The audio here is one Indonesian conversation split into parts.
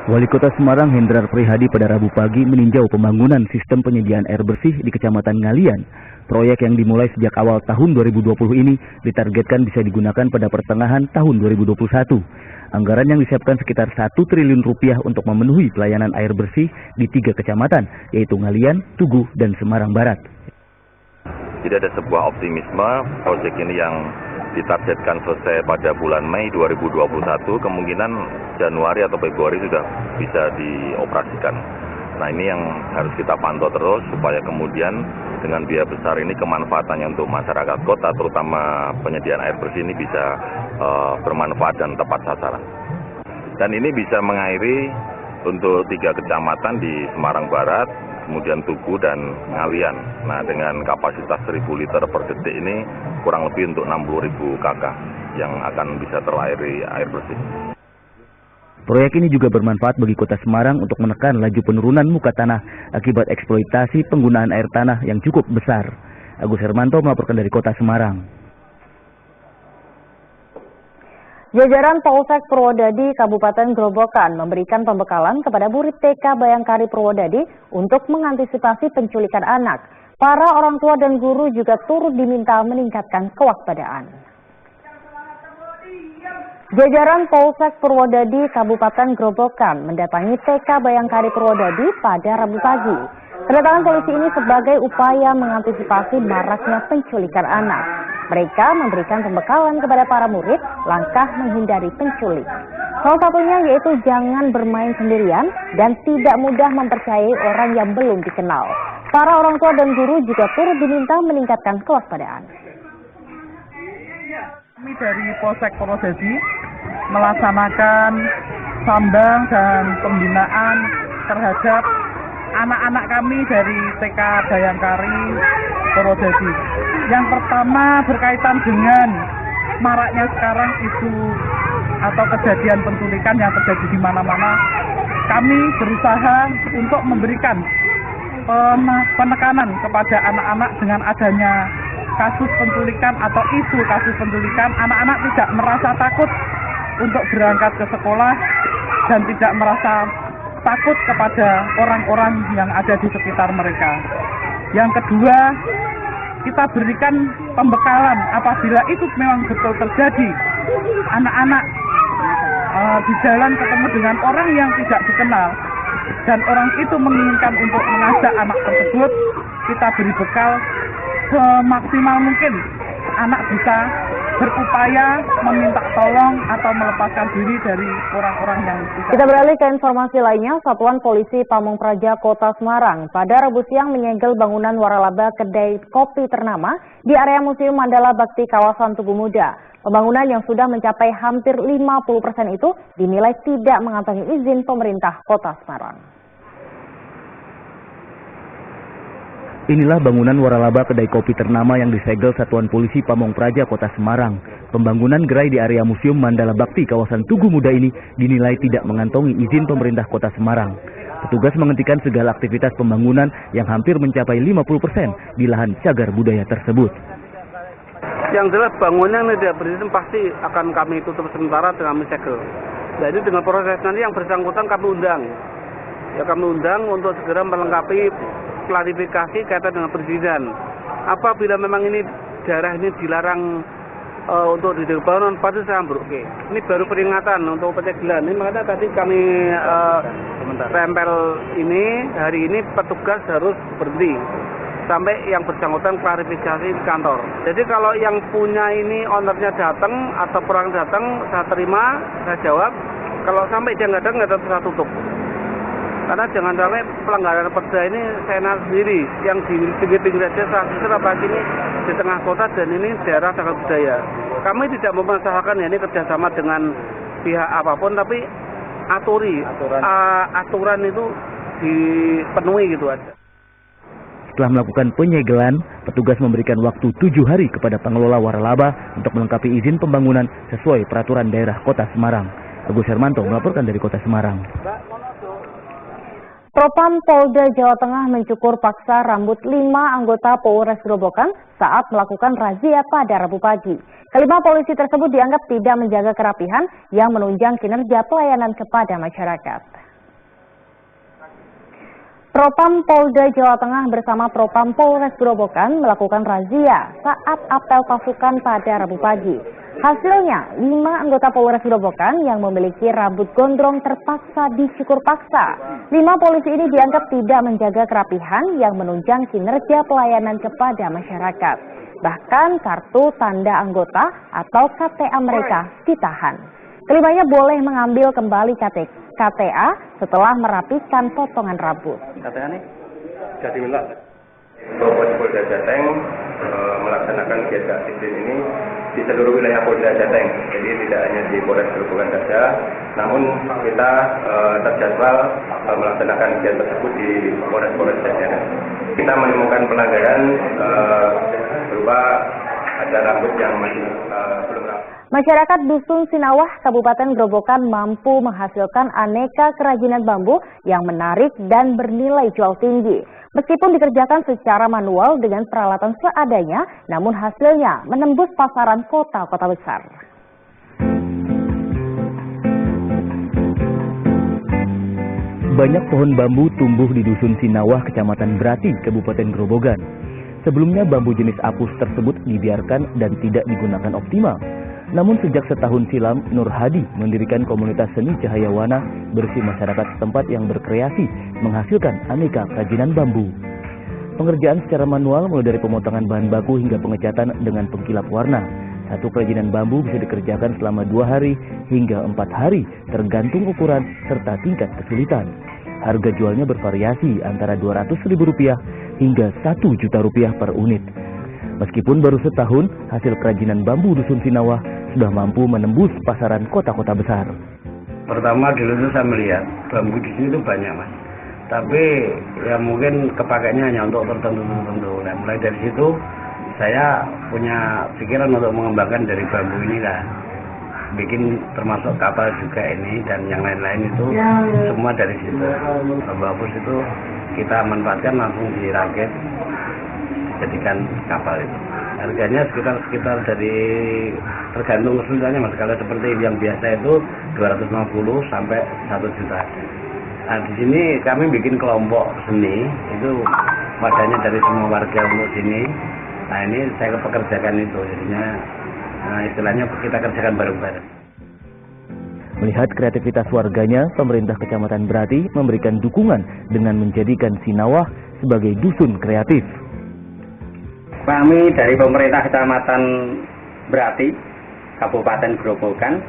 Wali Kota Semarang Hendrar Prihadi pada Rabu pagi meninjau pembangunan sistem penyediaan air bersih di Kecamatan Ngalian. Proyek yang dimulai sejak awal tahun 2020 ini ditargetkan bisa digunakan pada pertengahan tahun 2021. Anggaran yang disiapkan sekitar 1 triliun rupiah untuk memenuhi pelayanan air bersih di 3 kecamatan, yaitu Ngalian, Tugu, dan Semarang Barat. Jadi ada sebuah optimisme proyek ini yang ditargetkan selesai pada bulan Mei 2021, kemungkinan Januari atau Februari sudah bisa dioperasikan. Nah, ini yang harus kita pantau terus supaya kemudian dengan biaya besar ini kemanfaatannya untuk masyarakat kota, terutama penyediaan air bersih ini bisa bermanfaat dan tepat sasaran. Dan ini bisa mengairi untuk 3 kecamatan di Semarang Barat, kemudian Tugu dan Ngalian. Nah, dengan kapasitas 1000 liter per detik ini kurang lebih untuk 60.000 KK yang akan bisa terlayari air bersih. Proyek ini juga bermanfaat bagi Kota Semarang untuk menekan laju penurunan muka tanah akibat eksploitasi penggunaan air tanah yang cukup besar. Agus Hermanto melaporkan dari Kota Semarang. Jajaran Polsek Purwodadi Kabupaten Grobogan memberikan pembekalan kepada murid TK Bayangkari Purwodadi untuk mengantisipasi penculikan anak. Para orang tua dan guru juga turut diminta meningkatkan kewaspadaan. Jajaran Polsek Purwodadi Kabupaten Grobogan mendatangi TK Bayangkari Purwodadi pada Rabu pagi. Kedatangan polisi ini sebagai upaya mengantisipasi maraknya penculikan anak. Mereka memberikan pembekalan kepada para murid langkah menghindari penculik. Salah satunya yaitu jangan bermain sendirian dan tidak mudah mempercayai orang yang belum dikenal. Para orang tua dan guru juga turut diminta meningkatkan kewaspadaan. Kami dari Polsek Purwodadi melaksanakan sambang dan pembinaan terhadap anak-anak kami dari TK Bayangkari Purwodadi. Yang pertama berkaitan dengan maraknya sekarang isu atau kejadian penculikan yang terjadi di mana-mana. Kami berusaha untuk memberikan penekanan kepada anak-anak dengan adanya kasus penculikan atau isu kasus penculikan. Anak-anak tidak merasa takut untuk berangkat ke sekolah dan tidak merasa takut kepada orang-orang yang ada di sekitar mereka. Yang kedua, kita berikan pembekalan apabila itu memang betul terjadi. Anak-anak di jalan ketemu dengan orang yang tidak dikenal dan orang itu menginginkan untuk mengajak anak tersebut, kita beri bekal semaksimal mungkin anak bisa berupaya meminta tolong atau melepaskan diri dari orang-orang yang tidak. Kita beralih ke informasi lainnya. Satuan Polisi Pamung Praja Kota Semarang pada Rabu siang menyegel bangunan waralaba kedai kopi ternama di area Museum Mandala Bakti kawasan Tugu Muda. Pembangunan yang sudah mencapai hampir 50% itu dinilai tidak mengantongi izin pemerintah Kota Semarang. Inilah bangunan waralaba kedai kopi ternama yang disegel Satuan Polisi Pamung Praja Kota Semarang. Pembangunan gerai di area Museum Mandala Bakti kawasan Tugu Muda ini dinilai tidak mengantongi izin pemerintah Kota Semarang. Petugas menghentikan segala aktivitas pembangunan yang hampir mencapai 50% di lahan cagar budaya tersebut. Yang jelas bangunan yang tidak berizin pasti akan kami tutup sementara dengan segel. Jadi dengan proses nanti yang bersangkutan kami undang. Ya kami undang untuk segera melengkapi klarifikasi kaitan dengan perizinan. Apabila memang ini daerah ini dilarang untuk dibangun, pasti saya ambrukke. Ini baru peringatan untuk pencegahan. Ini makanya tadi kami tempel ini hari ini petugas harus berhenti sampai yang bersangkutan klarifikasi di kantor. Jadi kalau yang punya ini ownernya datang atau orang datang, saya terima, saya jawab. Kalau sampai dia nggak datang, saya tutup. Karena jangan sampai pelanggaran perda ini saya sendiri yang di pinggir-pinggir desa, apalagi ini di tengah kota dan ini daerah cagar budaya. Kami tidak memasalahkan ya ini kerjasama dengan pihak apapun, tapi aturan itu dipenuhi gitu aja. Setelah melakukan penyegelan, petugas memberikan waktu 7 hari kepada pengelola waralaba untuk melengkapi izin pembangunan sesuai peraturan daerah Kota Semarang. Agus Hermanto melaporkan dari Kota Semarang. Propam Polda Jawa Tengah mencukur paksa rambut 5 anggota Polres Grobogan saat melakukan razia pada Rabu pagi. Kelima polisi tersebut dianggap tidak menjaga kerapihan yang menunjang kinerja pelayanan kepada masyarakat. Propam Polda Jawa Tengah bersama Propam Polres Grobogan melakukan razia saat apel pasukan pada Rabu pagi. Hasilnya, 5 anggota Polres Grobogan yang memiliki rambut gondrong terpaksa dicukur paksa. 5 polisi ini dianggap tidak menjaga kerapihan yang menunjang kinerja pelayanan kepada masyarakat. Bahkan kartu tanda anggota atau KTA mereka ditahan. Kelimanya boleh mengambil kembali KTA setelah merapikan potongan rambut. KTA nih, Jatiwilayah. Polda Jateng melaksanakan kegiatan disiplin ini di seluruh wilayah Polda Jateng. Jadi tidak hanya di Polres Grobogan saja, namun kita terjadwal melaksanakan kegiatan tersebut di Polres jajaran. Kita menemukan pelanggaran berupa ada rambut yang masih belum rapi. Masyarakat Dusun Sinawah, Kabupaten Grobogan mampu menghasilkan aneka kerajinan bambu yang menarik dan bernilai jual tinggi. Meskipun dikerjakan secara manual dengan peralatan seadanya, namun hasilnya menembus pasaran kota-kota besar. Banyak pohon bambu tumbuh di Dusun Sinawah, Kecamatan Brati, Kabupaten Grobogan. Sebelumnya bambu jenis apus tersebut dibiarkan dan tidak digunakan optimal. Namun sejak setahun silam, Nur Hadi mendirikan komunitas seni cahaya warna bersih masyarakat setempat yang berkreasi menghasilkan aneka kerajinan bambu. Pengerjaan secara manual mulai dari pemotongan bahan baku hingga pengecatan dengan pengkilap warna. Satu kerajinan bambu bisa dikerjakan selama 2 hari hingga 4 hari tergantung ukuran serta tingkat kesulitan. Harga jualnya bervariasi antara Rp200.000 hingga Rp1.000.000 per unit. Meskipun baru setahun, hasil kerajinan bambu Dusun Sinawah sudah mampu menembus pasaran kota-kota besar. Pertama dulu itu saya melihat bambu di sini itu banyak, Mas. Tapi ya mungkin kepakainya hanya untuk tertentu. Nah, mulai dari situ saya punya pikiran untuk mengembangkan dari bambu ini lah. Bikin termasuk kapal juga ini dan yang lain-lain itu semua dari situ. Bambu apus itu kita manfaatkan langsung dirakit, dijadikan kapal itu. Harganya sekitar dari tergantung kesulitannya, Mas. Kalau seperti yang biasa itu 250 sampai 1 juta. Nah, di sini kami bikin kelompok seni, itu wadahnya dari semua warga untuk sini. Nah, ini saya pekerjakan itu, jadinya istilahnya kita kerjakan bareng-bareng. Melihat kreativitas warganya, pemerintah Kecamatan Brati memberikan dukungan dengan menjadikan Sinawah sebagai dusun kreatif. Kami dari pemerintah Kecamatan Brati, Kabupaten Grobogan,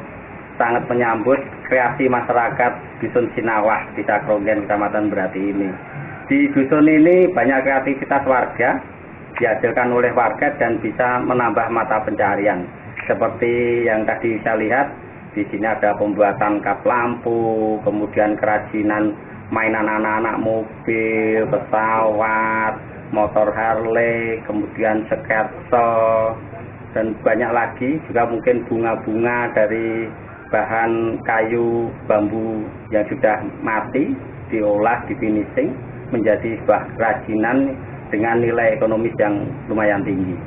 sangat menyambut kreasi masyarakat Dusun Sinawah di Kronggen, Kecamatan Brati ini. Di dusun ini banyak kreativitas warga, dihasilkan oleh warga dan bisa menambah mata pencarian. Seperti yang tadi saya lihat, di sini ada pembuatan kap lampu, kemudian kerajinan mainan anak-anak mobil, pesawat, motor Harley, kemudian sketsa, dan banyak lagi. Juga mungkin bunga-bunga dari bahan kayu bambu yang sudah mati, diolah, di finishing, menjadi sebuah kerajinan dengan nilai ekonomis yang lumayan tinggi.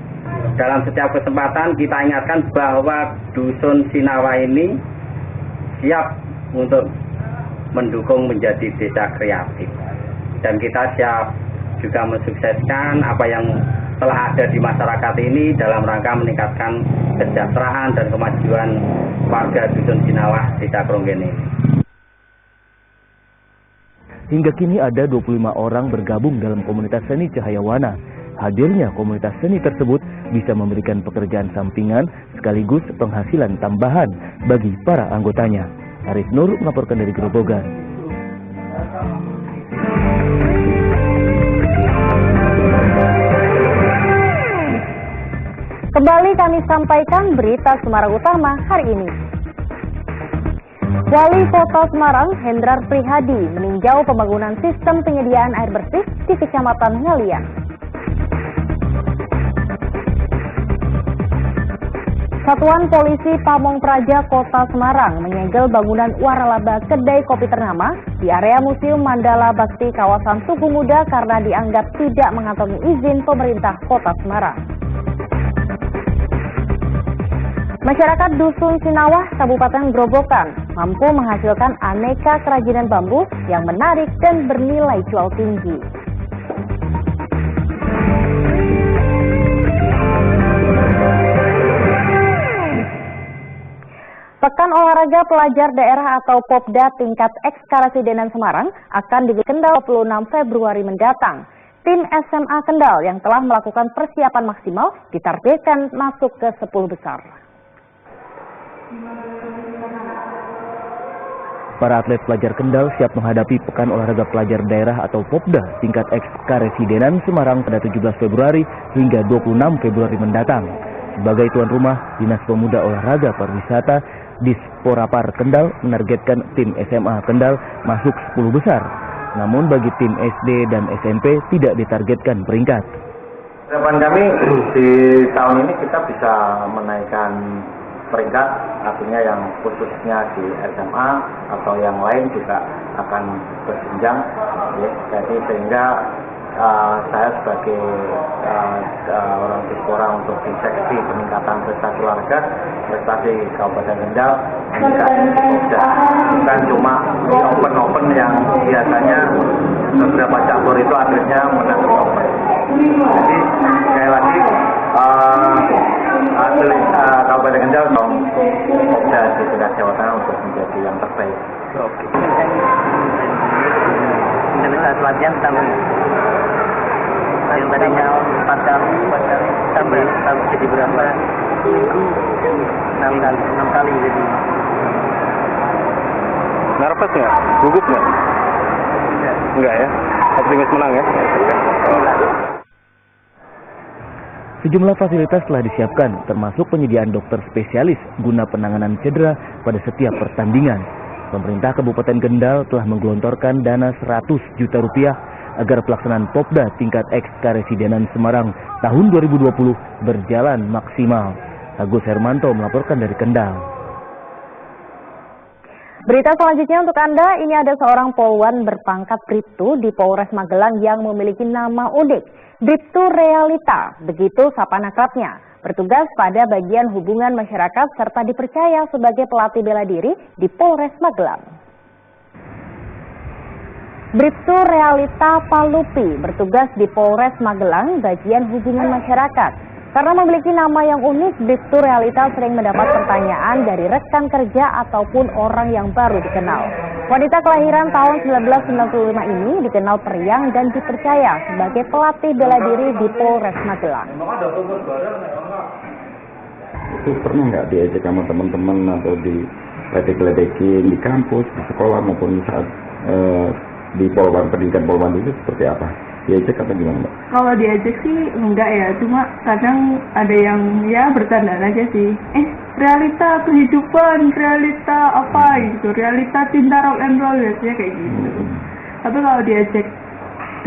Dalam setiap kesempatan kita ingatkan bahwa Dusun Sinawah ini siap untuk mendukung menjadi desa kreatif. Dan kita siap juga mensukseskan apa yang telah ada di masyarakat ini dalam rangka meningkatkan kesejahteraan dan kemajuan warga Dusun Sinawah Desa Kronggen ini. Hingga kini ada 25 orang bergabung dalam komunitas seni cahaya warna. Hadirnya komunitas seni tersebut bisa memberikan pekerjaan sampingan sekaligus penghasilan tambahan bagi para anggotanya. Arif Nur melaporkan dari Grobogan. Kembali kami sampaikan berita Semarang Utama hari ini. Wali Kota Semarang, Hendrar Prihadi, meninjau pembangunan sistem penyediaan air bersih di Kecamatan Ngalian. Satuan Polisi Pamong Praja Kota Semarang menyegel bangunan waralaba kedai kopi ternama di area Museum Mandala Bakti kawasan Tugu Muda karena dianggap tidak mengantongi izin pemerintah Kota Semarang. Masyarakat Dusun Sinawah, Kabupaten Grobogan, mampu menghasilkan aneka kerajinan bambu yang menarik dan bernilai jual tinggi. Pekan Olahraga Pelajar Daerah atau Popda tingkat Ekskarasidenan Semarang akan digelar Kendal 26 Februari mendatang. Tim SMA Kendal yang telah melakukan persiapan maksimal ditargetkan masuk ke 10 besar. Para atlet pelajar Kendal siap menghadapi Pekan Olahraga Pelajar Daerah atau Popda tingkat Ekskaresidenan Semarang pada 17 Februari hingga 26 Februari mendatang. Sebagai tuan rumah, Dinas Pemuda Olahraga Pariwisata Disporapar Kendal menargetkan tim SMA Kendal masuk 10 besar. Namun bagi tim SD dan SMP tidak ditargetkan peringkat. Harapan kami di tahun ini kita bisa menaikkan peringkat, artinya yang khususnya di SMA atau yang lain juga akan berjenjang, ya. Jadi sehingga saya sebagai orang Dispora untuk di seksi peningkatan prestasi olahraga, prestasi Kabupaten Kendal bukan cuma open yang biasanya beberapa cabur itu atletnya menang open. Jadi sekali lagi atlet Kabupaten Kendal Popda di tingkat Jawa Tengah untuk menjadi yang terbaik. Oke. Intensitas latihan sama. Yang tadinya 4 kali tambah jadi berapa? 6 kali jadi. Nervous nggak? Gugup nggak? Enggak ya? Optimis menang ya? Sejumlah fasilitas telah disiapkan, termasuk penyediaan dokter spesialis guna penanganan cedera pada setiap pertandingan. Pemerintah Kabupaten Kendal telah menggelontorkan dana 100 juta rupiah agar pelaksanaan Popda tingkat Ekskaresidenan Semarang tahun 2020 berjalan maksimal. Agus Hermanto melaporkan dari Kendal. Berita selanjutnya untuk Anda, ini ada seorang polwan berpangkat Bribtu di Polres Magelang yang memiliki nama unik, Bribtu Realita, begitu sapaan akrabnya. Bertugas pada bagian hubungan masyarakat serta dipercaya sebagai pelatih bela diri di Polres Magelang. Bribtu Realita Palupi bertugas di Polres Magelang bagian hubungan masyarakat. Karena memiliki nama yang unik, Bribtu Realita sering mendapat pertanyaan dari rekan kerja ataupun orang yang baru dikenal. Wanita kelahiran tahun 1995 ini dikenal periang dan dipercaya sebagai pelatih bela diri di Polres Magelang. Itu pernah nggak diajak sama teman-teman atau diledek-ledekin di kampus, di sekolah maupun saat di polwan, pendidikan polwan itu seperti apa? Diajak atau gimana, Mbak? Kalau diajak sih enggak ya, cuma kadang ada yang ya bercandaan aja sih. Realita kehidupan, realita apa gitu, realita cinta rock and roll biasanya kayak gitu. Tapi kalau diajak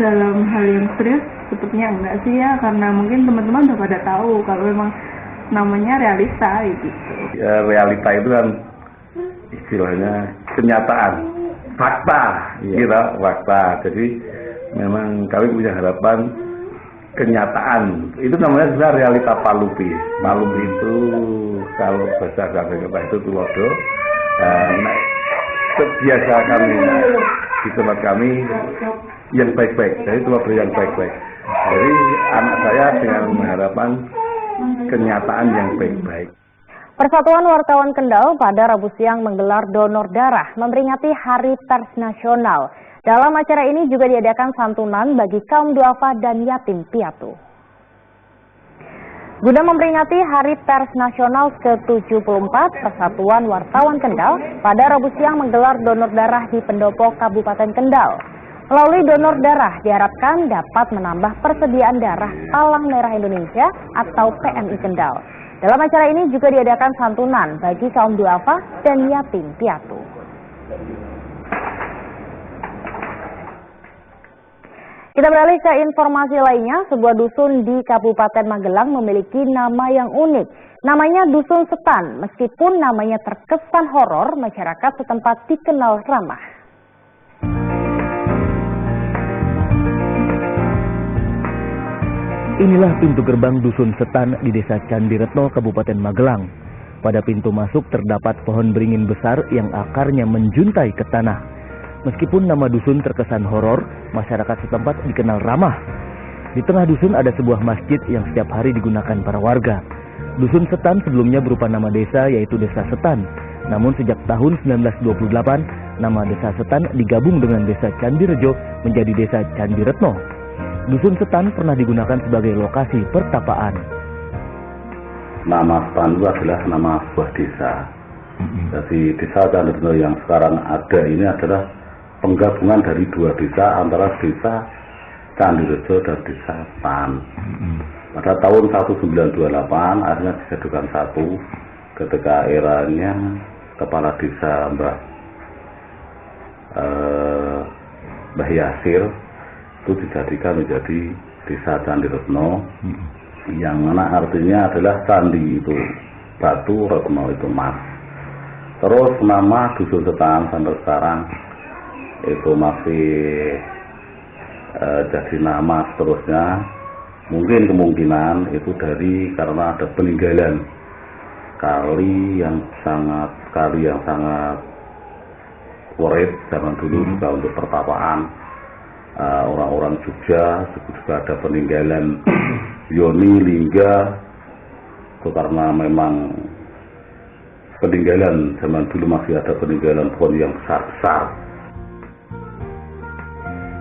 dalam hal yang serius, sepertinya enggak sih ya, karena mungkin teman-teman udah pada tahu kalau memang namanya realita gitu. Ya, realita itu kan istilahnya kenyataan, fakta, gitu, fakta. Jadi memang kami punya harapan kenyataan. Itu namanya sebenarnya realita Palupi. Palupi itu kalau bahasa Jawa itu tulodo. Biasa kami di tempat kami yang baik-baik. Jadi tulodo yang baik-baik. Jadi anak saya dengan harapan kenyataan yang baik-baik. Persatuan Wartawan Kendal pada Rabu siang menggelar donor darah memperingati Hari Pers Nasional. Dalam acara ini juga diadakan santunan bagi kaum duafa dan yatim piatu. Guna memperingati Hari Pers Nasional ke-74, Persatuan Wartawan Kendal pada Rabu siang menggelar donor darah di pendopo Kabupaten Kendal. Melalui donor darah diharapkan dapat menambah persediaan darah Palang Merah Indonesia atau PMI Kendal. Dalam acara ini juga diadakan santunan bagi kaum duafa dan yatim piatu. Kita beralih ke informasi lainnya, sebuah dusun di Kabupaten Magelang memiliki nama yang unik. Namanya Dusun Setan, meskipun namanya terkesan horor, masyarakat setempat dikenal ramah. Inilah pintu gerbang Dusun Setan di Desa Candiretno, Kabupaten Magelang. Pada pintu masuk terdapat pohon beringin besar yang akarnya menjuntai ke tanah. Meskipun nama dusun terkesan horor, masyarakat setempat dikenal ramah. Di tengah dusun ada sebuah masjid yang setiap hari digunakan para warga. Dusun Setan sebelumnya berupa nama desa, yaitu Desa Setan. Namun sejak tahun 1928, nama Desa Setan digabung dengan Desa Candirejo menjadi Desa Candiretno. Dusun Setan pernah digunakan sebagai lokasi pertapaan. Nama Setan itu adalah nama sebuah desa. Jadi Desa Candiretno yang sekarang ada ini adalah penggabungan dari dua desa antara Desa Candirejo dan Desa Setan. Pada tahun 1928 akhirnya dijadikan satu ketika eranya Kepala Desa Mbah Yasir itu dijadikan menjadi Desa Candiretno, yang mana artinya adalah candi itu batu, retno itu emas. Terus nama Dusun Setan sampai sekarang itu masih jadi nama seterusnya. Mungkin kemungkinan itu karena ada peninggalan kali yang sangat urip zaman dulu juga untuk pertapaan orang-orang Jogja. Juga ada peninggalan Yoni Lingga itu karena memang peninggalan zaman dulu masih ada peninggalan pohon yang besar-besar.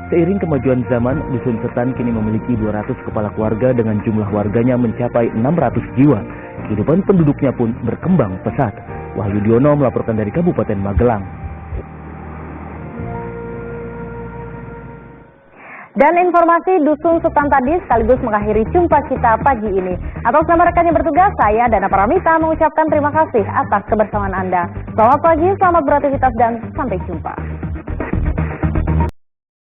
Seiring kemajuan zaman, Dusun Setan kini memiliki 200 kepala keluarga dengan jumlah warganya mencapai 600 jiwa. Kehidupan penduduknya pun berkembang pesat. Wahyu Diono melaporkan dari Kabupaten Magelang. Dan informasi Dusun Setan tadi sekaligus mengakhiri jumpa kita pagi ini. Atas nama rekan yang bertugas, saya Dana Paramita mengucapkan terima kasih atas kebersamaan Anda. Selamat pagi, selamat beraktivitas, dan sampai jumpa.